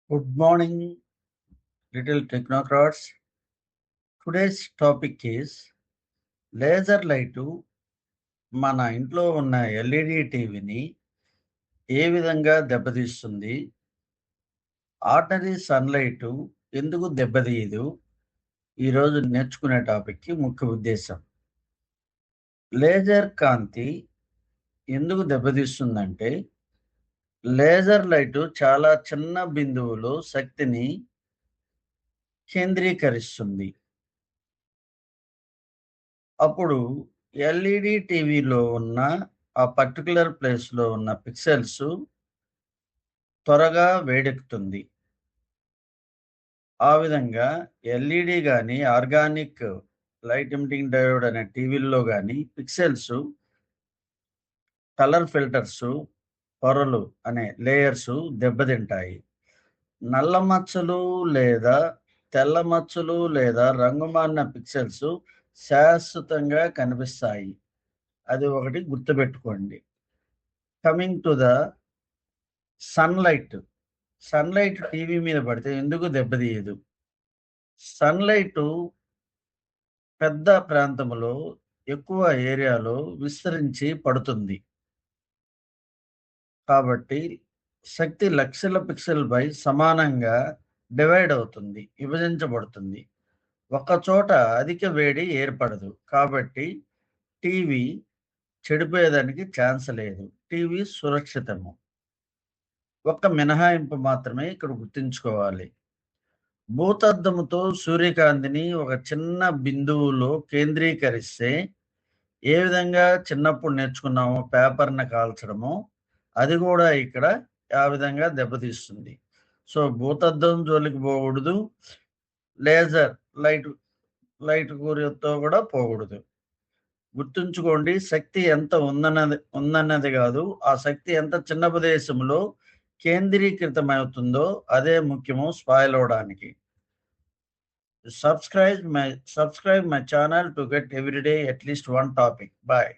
Good morning, little technocrats. Today's topic is laser light మన ఇంట్లో ఉన్న ఎల్ఈడి టీవీని ఏ విధంగా దెబ్బతీస్తుంది? ఆర్డినరీ సన్లైటు ఎందుకు దెబ్బతీయదు? ఈరోజు నేర్చుకునే టాపిక్కి ముఖ్య ఉద్దేశం. లేజర్ కాంతి ఎందుకు దెబ్బతీస్తుందంటే, లేజర్ లైటు చాలా చిన్న బిందువులో శక్తిని కేంద్రీకరిస్తుంది. అప్పుడు ఎల్ఈడి టీవీలో ఉన్న ఆ పర్టిక్యులర్ ప్లేస్‌లో ఉన్న పిక్సెల్స్ త్వరగా వేడెక్కుతుంది. ఆ విధంగా ఎల్ఈడి గాని, ఆర్గానిక్ లైట్ ఎమిటింగ్ డయోడ్ అనే టీవీల్లో గాని పిక్సెల్స్ కలర్ ఫిల్టర్స్, పొరలు అనే లేయర్స్ దెబ్బతింటాయి. నల్ల మచ్చలు లేదా తెల్ల మచ్చలు లేదా రంగు మారిన పిక్సెల్స్ శాశ్వతంగా కనిపిస్తాయి. అది ఒకటి గుర్తుపెట్టుకోండి. Coming to the sunlight. Sunlight TV మీద పడితే ఎందుకు దెబ్బతీయదు? సన్‌లైటు పెద్ద ప్రాంతంలో, ఎక్కువ ఏరియాలో విస్తరించి పడుతుంది. కాబట్టి శక్తి లక్షల పిక్సెల్‌పై సమానంగా డివైడ్ అవుతుంది, విభజించబడుతుంది. ఒక్కచోట అధిక వేడి ఏర్పడదు. కాబట్టి టీవీ చెడిపోయేదానికి ఛాన్స్ లేదు. టీవీ సురక్షితము. ఒక్క మినహాయింపు మాత్రమే ఇక్కడ గుర్తుంచుకోవాలి. భూతద్దముతో సూర్యకాంతిని ఒక చిన్న బిందువులో కేంద్రీకరిస్తే ఏ విధంగా చిన్నప్పుడు నేర్చుకున్నామో పేపర్‌ని కాల్చడమో, అది కూడా ఇక్కడ ఆ విధంగా దెబ్బతీస్తుంది. సో, భూతద్దం జోలికి పోకూడదు. లేజర్ లైట్ కూరతో కూడా పోకూడదు. గుర్తుంచుకోండి, శక్తి ఎంత ఉందన్నది కాదు, ఆ శక్తి ఎంత చిన్న ప్రదేశంలో కేంద్రీకృతమవుతుందో అదే ముఖ్యము స్పాయిల్ అవ్వడానికి. Subscribe my channel to get every day at least one topic. Bye.